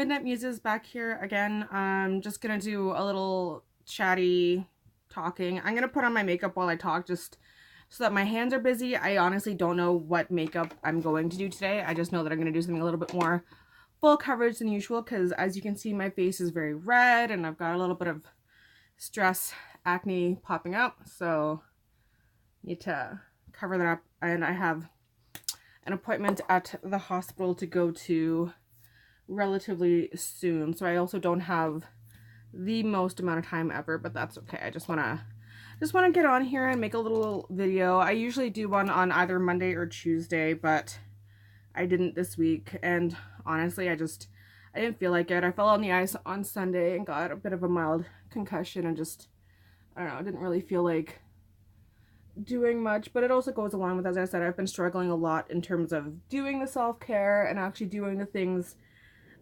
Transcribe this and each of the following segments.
Midnight Muses back here again. I'm just gonna do a little chatty talking. I'm gonna put on my makeup while I talk just so that my hands are busy. I honestly don't know what makeup I'm going to do today. I just know that I'm gonna do something a little bit more full coverage than usual because as you can see my face is very red and I've got a little bit of stress acne popping up, so need to cover that up. And I have an appointment at the hospital to go to relatively soon, so I also don't have the most amount of time ever, but that's okay. I just want to get on here and make a little video. I usually do one on either Monday or Tuesday, but I didn't this week, and honestly I didn't feel like it. I fell on the ice on Sunday and got a bit of a mild concussion and just, I don't know, I didn't really feel like doing much. But it also goes along with, as I said, I've been struggling a lot in terms of doing the self-care and actually doing the things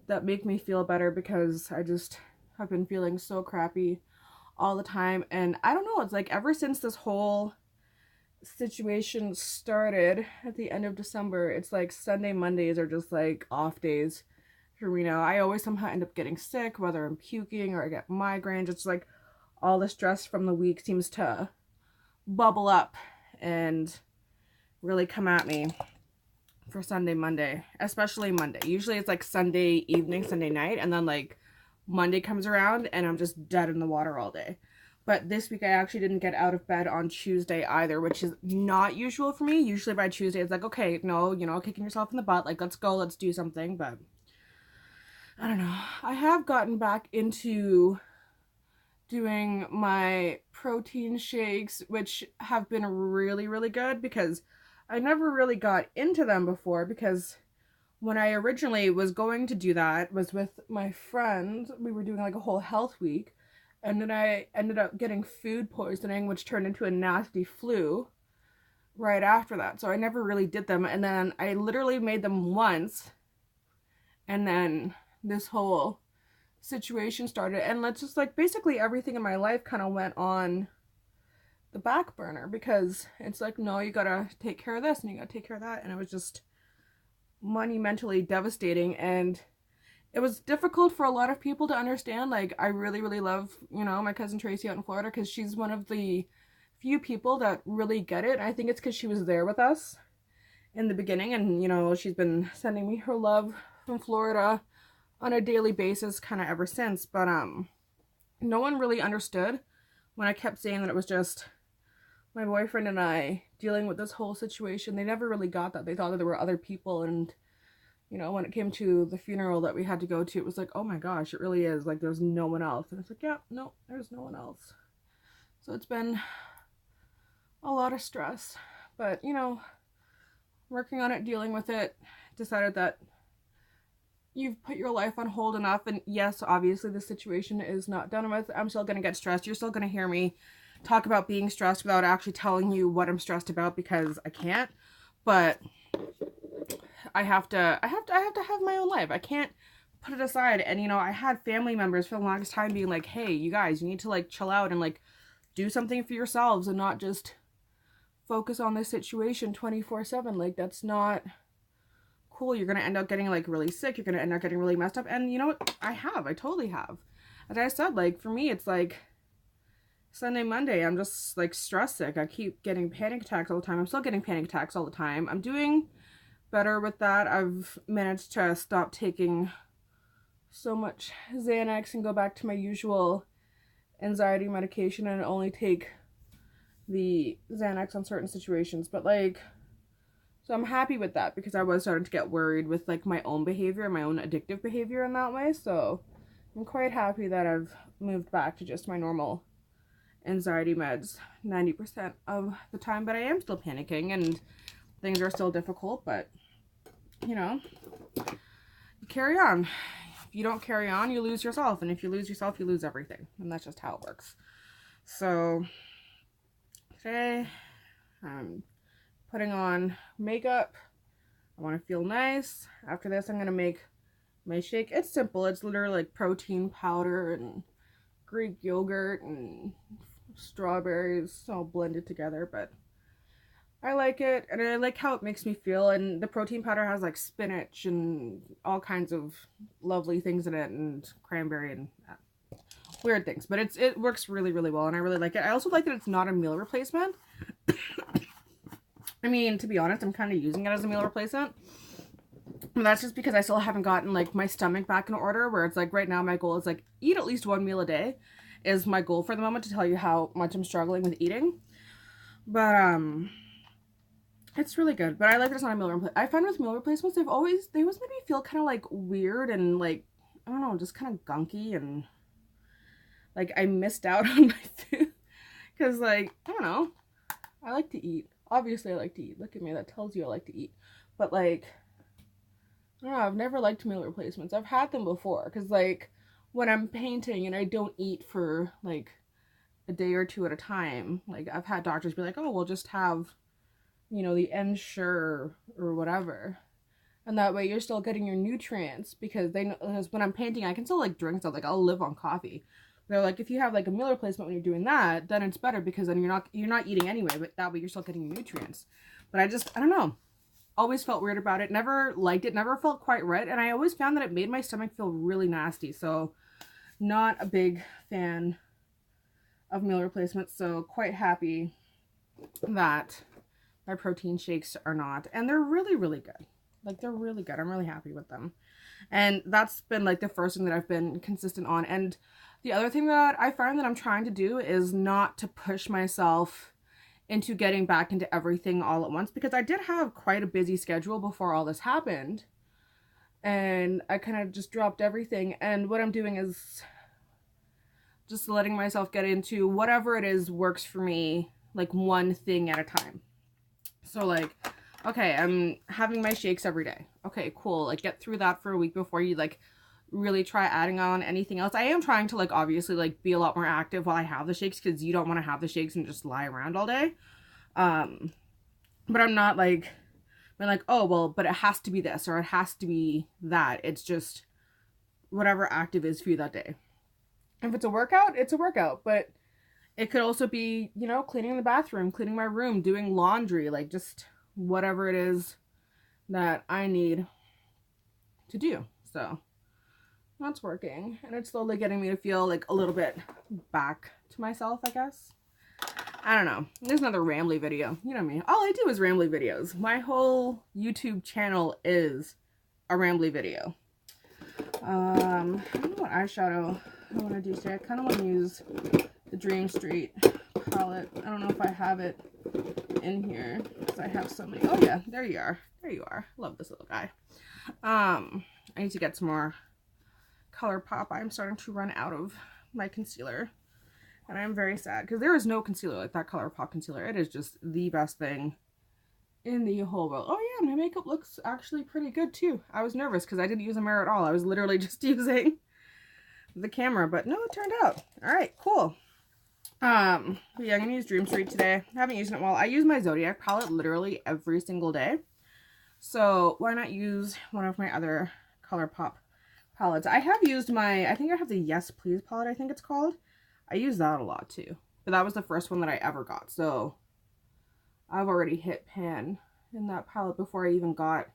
that make me feel better, because I just have been feeling so crappy all the time. And I don't know, it's like ever since this whole situation started at the end of December, it's like Sunday, Mondays are just like off days for me now. I always somehow end up getting sick, whether I'm puking or I get migraines. It's like all the stress from the week seems to bubble up and really come at me for Sunday, Monday, especially Monday. Usually it's like Sunday evening, Sunday night, and then like Monday comes around and I'm just dead in the water all day. But this week I actually didn't get out of bed on Tuesday either, which is not usual for me. Usually by Tuesday it's like, okay, no, you know, kicking yourself in the butt, like let's go, let's do something. But I don't know. I have gotten back into doing my protein shakes, which have been really, really good, because I never really got into them before, because when I originally was going to do that was with my friend. We were doing like a whole health week, and then I ended up getting food poisoning, which turned into a nasty flu right after that. So I never really did them, and then I literally made them once, and then this whole situation started, and let's just like basically everything in my life kind of went on the back burner, because it's like, no, you gotta take care of this and you gotta take care of that, and it was just monumentally devastating. And it was difficult for a lot of people to understand. Like, I really, really love, you know, my cousin Tracy out in Florida, because she's one of the few people that really get it. I think it's because she was there with us in the beginning, and you know, she's been sending me her love from Florida on a daily basis kind of ever since. But no one really understood when I kept saying that it was just my boyfriend and I dealing with this whole situation. They never really got that. They thought that there were other people, and you know, when it came to the funeral that we had to go to, it was like, oh my gosh, it really is like there's no one else. And it's like, yeah, no, there's no one else. So it's been a lot of stress, but you know, working on it, dealing with it, decided that you've put your life on hold enough. And yes, obviously the situation is not done with. I'm still gonna get stressed. You're still gonna hear me talk about being stressed without actually telling you what I'm stressed about, because I can't. But I have to have my own life. I can't put it aside. And you know, I had family members for the longest time being like, hey, you guys, you need to like chill out and like do something for yourselves and not just focus on this situation 24/7. Like, that's not cool. You're gonna end up getting like really sick. You're gonna end up getting really messed up. And you know what? I totally have. As I said, like for me, it's like Sunday, Monday, I'm just like stress sick. I keep getting panic attacks all the time. I'm still getting panic attacks all the time. I'm doing better with that. I've managed to stop taking so much Xanax and go back to my usual anxiety medication and only take the Xanax on certain situations. But like, so I'm happy with that, because I was starting to get worried with like my own behavior, my own addictive behavior in that way. So I'm quite happy that I've moved back to just my normal anxiety meds 90% of the time. But I am still panicking and things are still difficult, but you know, you carry on. If you don't carry on, you lose yourself, and if you lose yourself, you lose everything, and that's just how it works. So today I'm putting on makeup. I want to feel nice. After this, I'm gonna make my shake. It's simple. It's literally like protein powder and Greek yogurt and strawberries all blended together. But I like it, and I like how it makes me feel, and the protein powder has like spinach and all kinds of lovely things in it, and cranberry and weird things, but it works really, really well, and I really like it. I also like that it's not a meal replacement. I mean, to be honest, I'm kind of using it as a meal replacement. And that's just because I still haven't gotten like my stomach back in order, where it's like right now my goal is like eat at least one meal a day is my goal for the moment, to tell you how much I'm struggling with eating. But it's really good. But I like that it's not a meal replacement. I find with meal replacements, they always make me feel kind of like weird and like, I don't know, just kind of gunky, and like I missed out on my food. Because like, I don't know, I like to eat. Obviously I like to eat. Look at me, that tells you I like to eat. But like, I don't know, I've never liked meal replacements. I've had them before, because like when I'm painting and I don't eat for like a day or two at a time, like I've had doctors be like, oh, we'll just have, you know, the Ensure or whatever, and that way you're still getting your nutrients, because they know, because when I'm painting I can still like drink stuff, like I'll live on coffee. They're like, if you have like a meal replacement when you're doing that, then it's better, because then you're not eating anyway, but that way you're still getting your nutrients. But I don't know, always felt weird about it, never liked it, never felt quite right, and I always found that it made my stomach feel really nasty. So not a big fan of meal replacements, so quite happy that my protein shakes are not, and they're really, really good. Like, they're really good. I'm really happy with them. And that's been like the first thing that I've been consistent on. And the other thing that I find that I'm trying to do is not to push myself into getting back into everything all at once, because I did have quite a busy schedule before all this happened, and I kind of just dropped everything. And what I'm doing is just letting myself get into whatever it is works for me, like one thing at a time. So like, okay, I'm having my shakes every day. Okay, cool. Like, get through that for a week before you like really try adding on anything else. I am trying to like obviously like be a lot more active while I have the shakes, because you don't want to have the shakes and just lie around all day. But I'm not like, I'm like, oh well, but it has to be this or it has to be that. It's just whatever active is for you that day. If it's a workout, it's a workout, but it could also be, you know, cleaning the bathroom, cleaning my room, doing laundry, like just whatever it is that I need to do. So that's working, and it's slowly getting me to feel like a little bit back to myself, I guess. I don't know. There's another rambly video. You know me. All I do is rambly videos. My whole YouTube channel is a rambly video. I don't know what eyeshadow I want to do today. I kind of want to use the Dream Street palette. I don't know if I have it in here, because I have so many. Oh yeah, there you are. There you are. Love this little guy. I need to get some more ColourPop. I'm starting to run out of my concealer, and I'm very sad, because there is no concealer like that ColourPop concealer. It is just the best thing in the whole world. Oh yeah, my makeup looks actually pretty good too. I was nervous because I didn't use a mirror at all. I was literally just using the camera, but no, it turned out all right. Cool. Yeah, I'm gonna use Dream Street today. I haven't used it in a while. I use my Zodiac palette literally every single day, so why not use one of my other ColourPop palettes? I have used my, I think I have the Yes Please palette, I think it's called. I use that a lot too, but that was the first one that I ever got, so I've already hit pan in that palette before I even got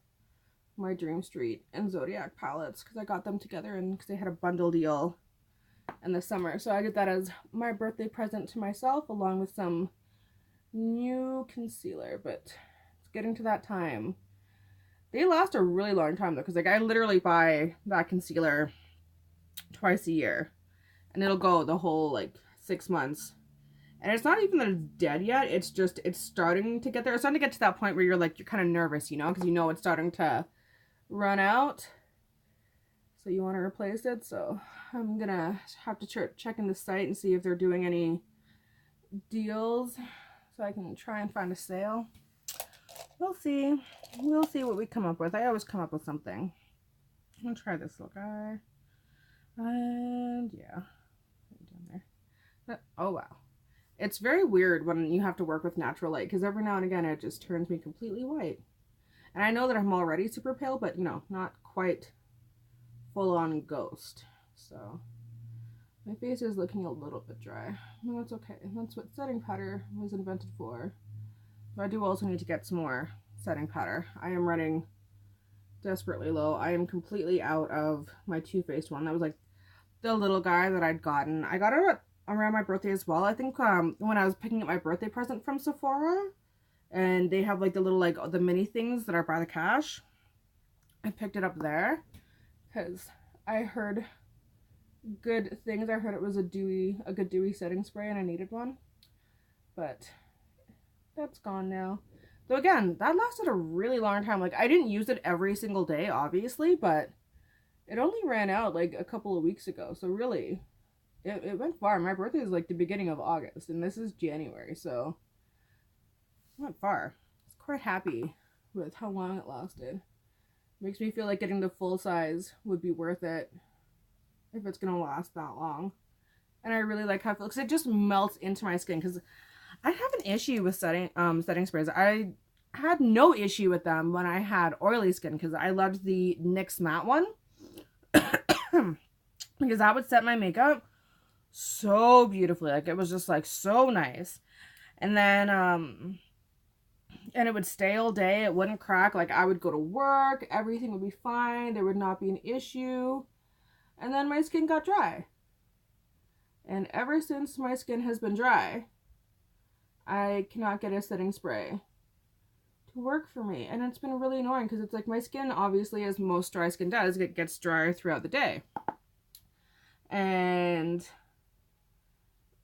my Dream Street and Zodiac palettes, because I got them together and because they had a bundle deal in the summer. So I did that as my birthday present to myself, along with some new concealer. But it's getting to that time. They last a really long time though, because like I literally buy that concealer twice a year, and it'll go the whole like 6 months. And it's not even that it's dead yet, it's just, it's starting to get there. It's starting to get to that point where you're like, you're kind of nervous, you know, because you know it's starting to run out. So you want to replace it. So I'm gonna have to check in the site and see if they're doing any deals, so I can try and find a sale. We'll see. We'll see what we come up with. I always come up with something. I'm gonna try this little guy. And yeah. Down there. Oh wow. It's very weird when you have to work with natural light, because every now and again it just turns me completely white. And I know that I'm already super pale, but you know, not quite full-on ghost. So my face is looking a little bit dry. No, that's okay. That's what setting powder was invented for. But I do also need to get some more setting powder. I am running desperately low. I am completely out of my Too Faced one. That was like the little guy that I'd gotten. I got it around my birthday as well. I think when I was picking up my birthday present from Sephora, and they have like the little, like the mini things that are by the cash. I picked it up there because I heard good things. I heard it was a good dewy setting spray and I needed one. But that's gone now. So again, that lasted a really long time. Like, I didn't use it every single day, obviously, but it only ran out like a couple of weeks ago. So really, it went far. My birthday is like the beginning of August, and this is January, so it went far. I was quite happy with how long it lasted. Makes me feel like getting the full size would be worth it if it's gonna last that long. And I really like how it feels, because it just melts into my skin. Because I have an issue with setting sprays. I had no issue with them when I had oily skin, because I loved the NYX matte one. Because that would set my makeup so beautifully. Like, it was just like so nice. And then and it would stay all day. It wouldn't crack. Like, I would go to work, everything would be fine, there would not be an issue. And then my skin got dry. And ever since my skin has been dry, I cannot get a setting spray to work for me. And it's been really annoying, because it's like my skin, obviously, as most dry skin does, it gets drier throughout the day. And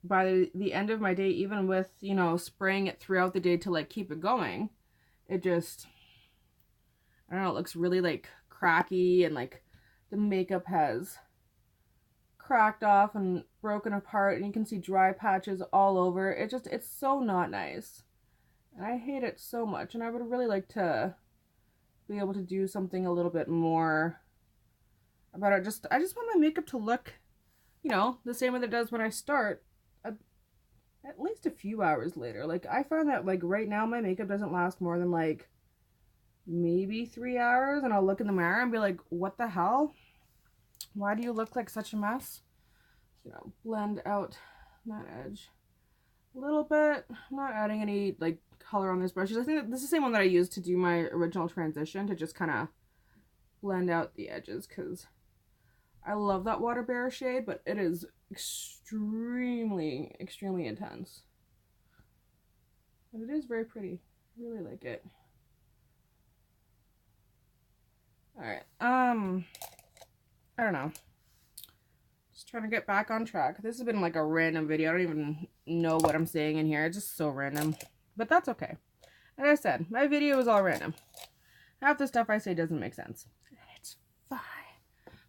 by the end of my day, even with, you know, spraying it throughout the day to like keep it going, it just, I don't know, it looks really like cracky, and like the makeup has cracked off and broken apart, and you can see dry patches all over. It's so not nice. And I hate it so much, and I would really like to be able to do something a little bit more about it. I just want my makeup to look, you know, the same way that it does when I start, at least a few hours later. Like, I find that, like, right now my makeup doesn't last more than like maybe 3 hours, and I'll look in the mirror and be like, what the hell? Why do you look like such a mess? You know, blend out that edge a little bit. I'm not adding any like color on this brush. I think that this is the same one that I used to do my original transition, to just kind of blend out the edges, because I love that Water Bear shade, but it is extremely, extremely intense. But it is very pretty. I really like it. Alright, I don't know. Just trying to get back on track. This has been like a random video. I don't even know what I'm saying in here. It's just so random. But that's okay. Like I said, my video is all random. Half the stuff I say doesn't make sense. It's fine.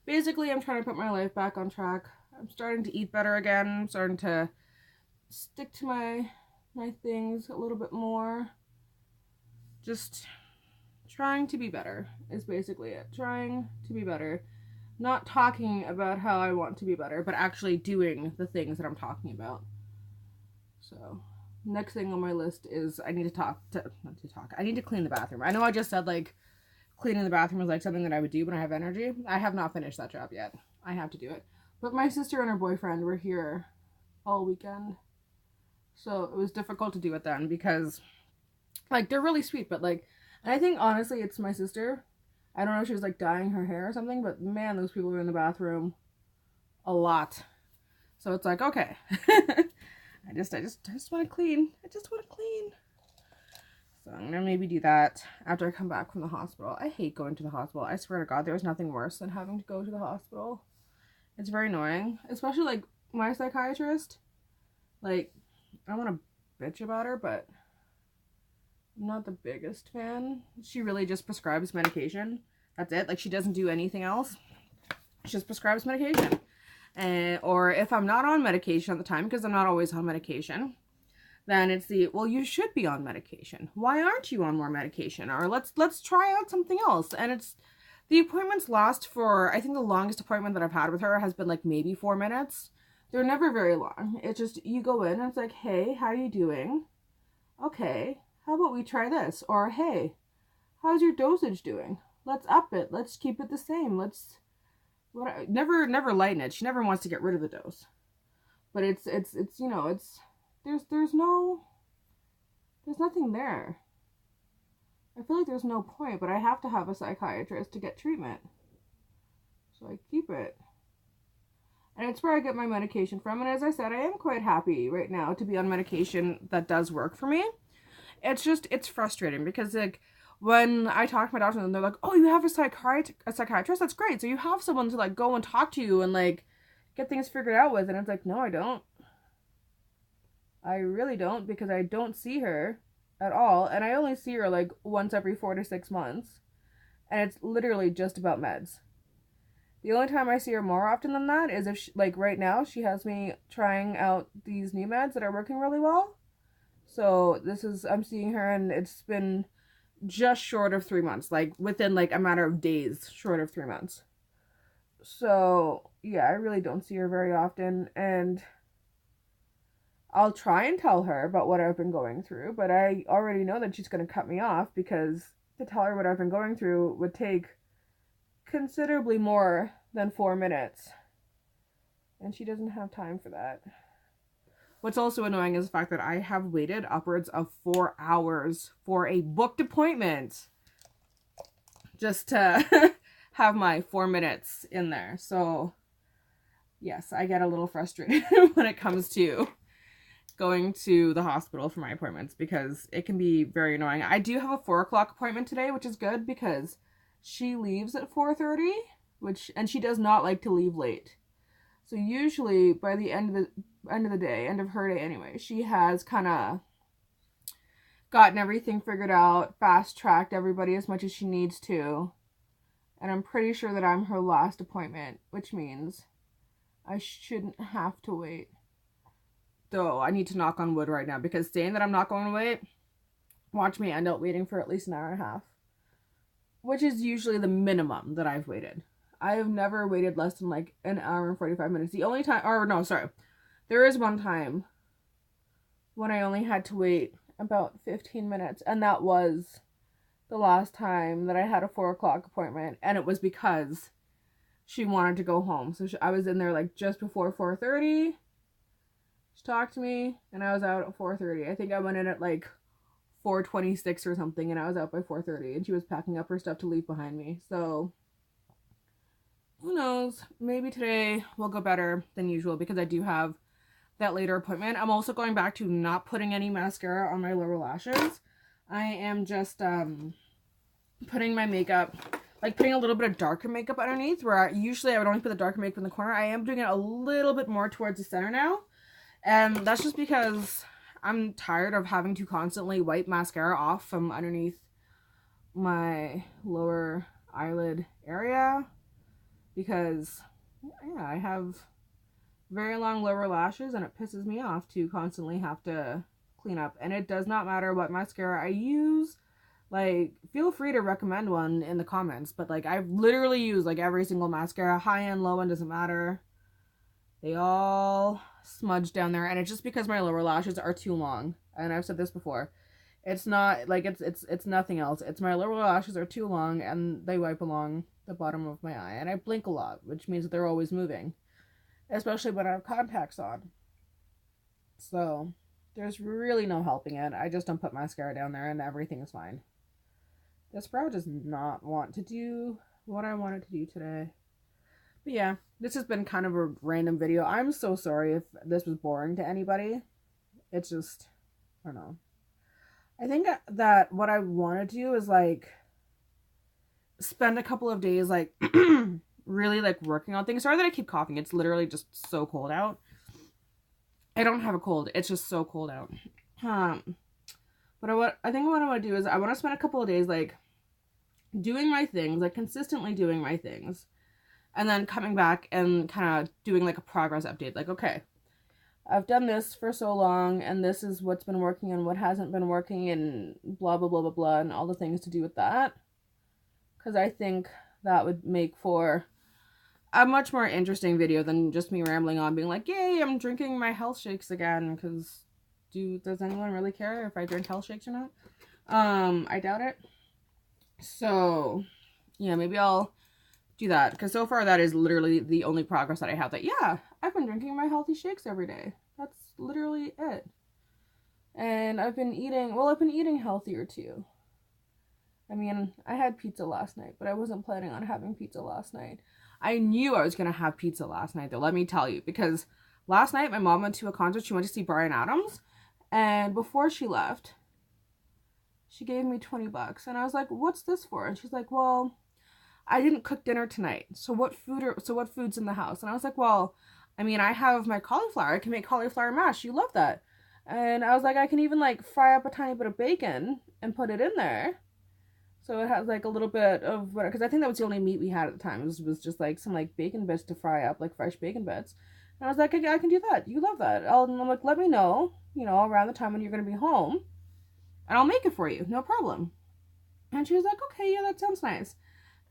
Basically, I'm trying to put my life back on track. I'm starting to eat better again. I'm starting to stick to my things a little bit more. Just trying to be better is basically it. Trying to be better. Not talking about how I want to be better, but actually doing the things that I'm talking about. So, next thing on my list is I need to I need to clean the bathroom. I know I just said, like, cleaning the bathroom is like something that I would do when I have energy. I have not finished that job yet. I have to do it. But my sister and her boyfriend were here all weekend. So it was difficult to do it then, because, like, they're really sweet, but, like, and I think, honestly, it's my sister. I don't know if she was, like, dyeing her hair or something, but, man, those people were in the bathroom a lot. So it's like, okay. I just want to clean. I just want to clean. So I'm going to maybe do that after I come back from the hospital. I hate going to the hospital. I swear to God, there was nothing worse than having to go to the hospital. It's very annoying. Especially, like, my psychiatrist. Like, I don't want to bitch about her, but I'm not the biggest fan. She really just prescribes medication. That's it. Like, she doesn't do anything else. She just prescribes medication. Or if I'm not on medication at the time, because I'm not always on medication, then it's well, you should be on medication. Why aren't you on more medication? Or let's try out something else. And it's, the appointments last for, I think the longest appointment that I've had with her has been like maybe 4 minutes. They're never very long. It's just, you go in and it's like, hey, how are you doing? Okay, how about we try this? Or, hey, how's your dosage doing? Let's up it. Let's keep it the same. Never lighten it. She never wants to get rid of the dose. But it's you know, there's There's nothing there. I feel like there's no point, but I have to have a psychiatrist to get treatment. So I keep it. And it's where I get my medication from. And as I said, I am quite happy right now to be on medication that does work for me. It's just, it's frustrating because, like, when I talk to my doctor and they're like, oh, you have a psychiatrist? That's great. So you have someone to, like, go and talk to you and, like, get things figured out with. And it's like, no, I don't. I really don't, because I don't see her at all. And I only see her, like, once every 4 to 6 months. And it's literally just about meds. The only time I see her more often than that is if, like, right now, she has me trying out these new meds that are working really well. So I'm seeing her, and it's been just short of 3 months, like, within, like, a matter of days, short of 3 months. So, yeah, I really don't see her very often, and I'll try and tell her about what I've been going through, but I already know that she's going to cut me off, because to tell her what I've been going through would take considerably more than 4 minutes, and she doesn't have time for that. What's also annoying is the fact that I have waited upwards of 4 hours for a booked appointment just to have my 4 minutes in there. So yes, I get a little frustrated when it comes to going to the hospital for my appointments, because it can be very annoying. I do have a 4 o'clock appointment today, which is good because she leaves at 4:30, and she does not like to leave late. So usually by the end of her day anyway, she has kind of gotten everything figured out, fast-tracked everybody as much as she needs to. And I'm pretty sure that I'm her last appointment, which means I shouldn't have to wait. Though I need to knock on wood right now, because saying that I'm not going to wait, watch me end up waiting for at least an hour and a half. Which is usually the minimum that I've waited. I have never waited less than, like, an hour and 45 minutes. The only time, or no, sorry. There is one time when I only had to wait about 15 minutes. And that was the last time that I had a 4 o'clock appointment. And it was because she wanted to go home. So I was in there, like, just before 4:30. She talked to me, and I was out at 4:30. I think I went in at, like, 4:26 or something, and I was out by 4:30, and she was packing up her stuff to leave behind me. So who knows, maybe today will go better than usual, because I do have that later appointment. I'm also going back to not putting any mascara on my lower lashes. I am just putting my makeup, like, putting a little bit of darker makeup underneath, where usually I would only put the darker makeup in the corner. I am doing it a little bit more towards the center now, and that's just because I'm tired of having to constantly wipe mascara off from underneath my lower eyelid area, because, yeah, I have very long lower lashes, and it pisses me off to constantly have to clean up. And it does not matter what mascara I use. Like, feel free to recommend one in the comments, but, like, I've literally used, like, every single mascara, high end, low end, doesn't matter. They all smudge down there, and it's just because my lower lashes are too long. And I've said this before. It's not, like, it's nothing else. It's my lower lashes are too long, and they wipe along the bottom of my eye. And I blink a lot, which means that they're always moving. Especially when I have contacts on. So, there's really no helping it. I just don't put mascara down there, and everything is fine. This brow does not want to do what I wanted to do today. But yeah, this has been kind of a random video. I'm so sorry if this was boring to anybody. It's just, I don't know. I think that what I want to do is, like, spend a couple of days, like, really, like, working on things. Sorry that I keep coughing. It's literally just so cold out. I don't have a cold. It's just so cold out. But I think what I want to do is I want to spend a couple of days, like, doing my things, like, consistently doing my things. And then coming back and kind of doing, like, a progress update. Like, okay, I've done this for so long, and this is what's been working and what hasn't been working, and blah, blah, blah, blah, blah, and all the things to do with that. Because I think that would make for a much more interesting video than just me rambling on, being like, yay, I'm drinking my health shakes again. Because does anyone really care if I drink health shakes or not? I doubt it. So, yeah, maybe I'll do that, because so far that is literally the only progress that I have. That, yeah, I've been drinking my healthy shakes every day. That's literally it. And I've been eating healthier too. I mean, I had pizza last night, but I wasn't planning on having pizza last night. I knew I was going to have pizza last night, though, let me tell you, because last night my mom went to a concert. She went to see Bryan Adams, and before she left, she gave me $20, and I was like, "What's this for?" And she's like, "Well, I didn't cook dinner tonight. So what food's in the house?" And I was like, "Well, I mean, I have my cauliflower. I can make cauliflower mash. You love that." And I was like, "I can even like fry up a tiny bit of bacon and put it in there. So it has like a little bit of what, because I think that was the only meat we had at the time. It was just like some like bacon bits to fry up, like fresh bacon bits." And I was like, I can do that. You love that. I'm like, let me know, around the time when you're going to be home, and I'll make it for you. No problem. And she was like, "Okay, yeah, that sounds nice."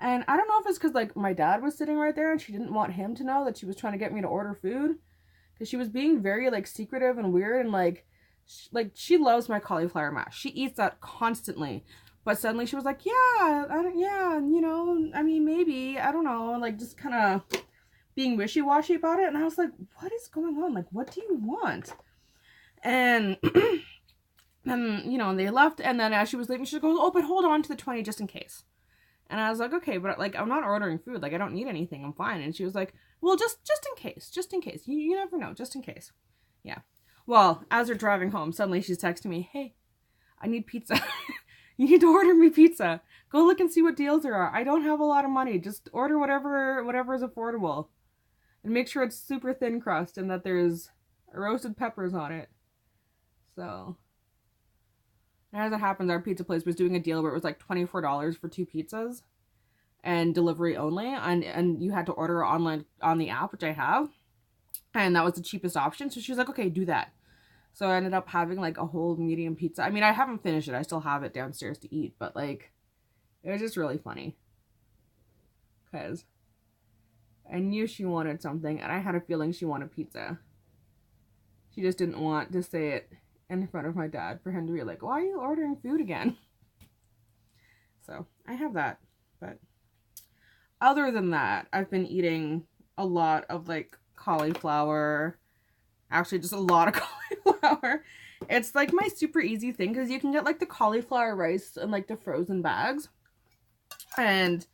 And I don't know if it's because like my dad was sitting right there and she didn't want him to know that she was trying to get me to order food, because she was being very like secretive and weird, and like she loves my cauliflower mash. She eats that constantly. But suddenly she was like, "Yeah, I mean, maybe, I don't know," like just kind of being wishy-washy about it. And I was like, "What is going on? Like, what do you want?" And then, they left. And then as she was leaving, she goes, "Oh, but hold on to the 20 just in case." And I was like, "Okay, but like, I'm not ordering food. Like, I don't need anything. I'm fine." And she was like, "Well, just in case. You never know, just in case." Yeah. Well, as we're driving home, suddenly she's texting me, "Hey, I need pizza." "You need to order me pizza. Go look and see what deals there are. I don't have a lot of money. Just order whatever is affordable. And make sure it's super thin crust and that there's roasted peppers on it." So, as it happens, our pizza place was doing a deal where it was like $24 for 2 pizzas and delivery only. And you had to order online on the app, which I have. And that was the cheapest option. So she was like, "Okay, do that." So I ended up having like a whole medium pizza. I mean, I haven't finished it. I still have it downstairs to eat, but like, it was just really funny because I knew she wanted something and I had a feeling she wanted pizza. She just didn't want to say it in front of my dad for him to be like, "Why are you ordering food again?" So I have that. But other than that, I've been eating a lot of like cauliflower. Actually, just a lot of cauliflower. It's like my super easy thing because you can get like the cauliflower rice in like the frozen bags. And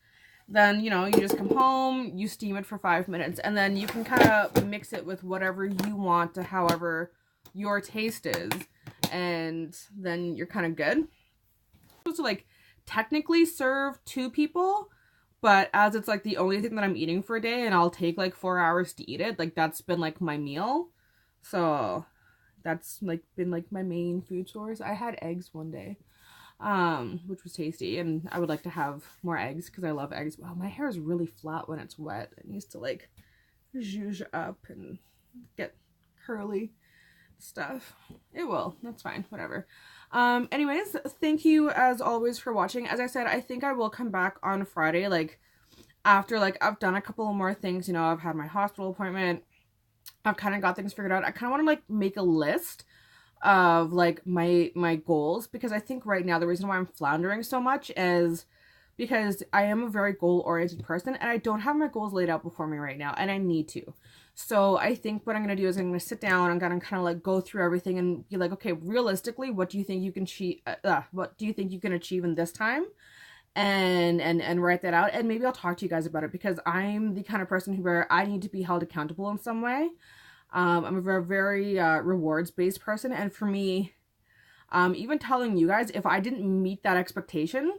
then, you just come home, you steam it for 5 minutes, and then you can kind of mix it with whatever you want to however your taste is. And then you're kind of good. I'm supposed to like technically serve 2 people, but as it's like the only thing that I'm eating for a day and I'll take like 4 hours to eat it, like that's been like my meal. So that's like been like my main food source. I had eggs one day, which was tasty, and I would like to have more eggs because I love eggs. Wow, my hair is really flat when it's wet. It needs to like zhuzh up and get curly stuff. It will. That's fine. Whatever. Anyways, thank you as always for watching. As I said, I think I will come back on Friday, like after like I've done a couple more things. I've had my hospital appointment. I've kind of got things figured out. I kind of want to like make a list of like my goals, because I think right now the reason why I'm floundering so much is because I am a very goal-oriented person and I don't have my goals laid out before me right now, and I need to. So I think what I'm going to do is I'm going to sit down, I'm going to kind of like go through everything and be like, okay, realistically, what do you think you can achieve in this time? And write that out, and maybe I'll talk to you guys about it, because I'm the kind of person where I need to be held accountable in some way. I'm a very, very rewards-based person, and for me, even telling you guys, if I didn't meet that expectation,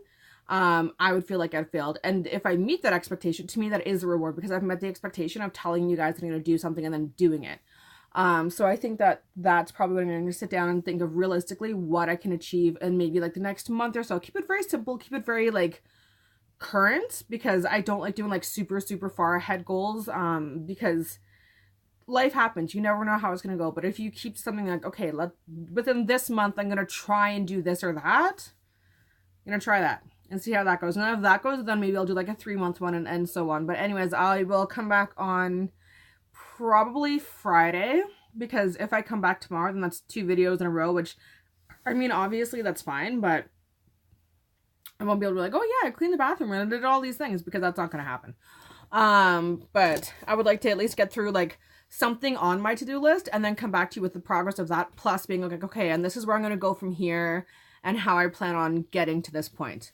I would feel like I'd failed. And if I meet that expectation, to me, that is a reward, because I've met the expectation of telling you guys that I'm going to do something and then doing it. So I think that that's probably what I'm going to sit down and think of realistically what I can achieve in maybe like the next month or so. Keep it very simple, keep it very like current, because I don't like doing like super, super far ahead goals, because life happens. You never know how it's going to go. But if you keep something like, okay, within this month, I'm going to try and do this or that. I'm going to try that and see how that goes. And then if that goes, then maybe I'll do like a 3-month one and so on. But anyways, I will come back on probably Friday, because if I come back tomorrow, then that's 2 videos in a row, which, I mean, obviously that's fine, but I won't be able to be like, oh yeah, I cleaned the bathroom and I did all these things, because that's not going to happen. But I would like to at least get through like something on my to-do list and then come back to you with the progress of that, plus being like, okay, and this is where I'm going to go from here and how I plan on getting to this point.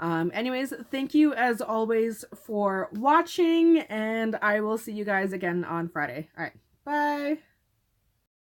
Anyways, thank you as always for watching, and I will see you guys again on Friday. All right, bye.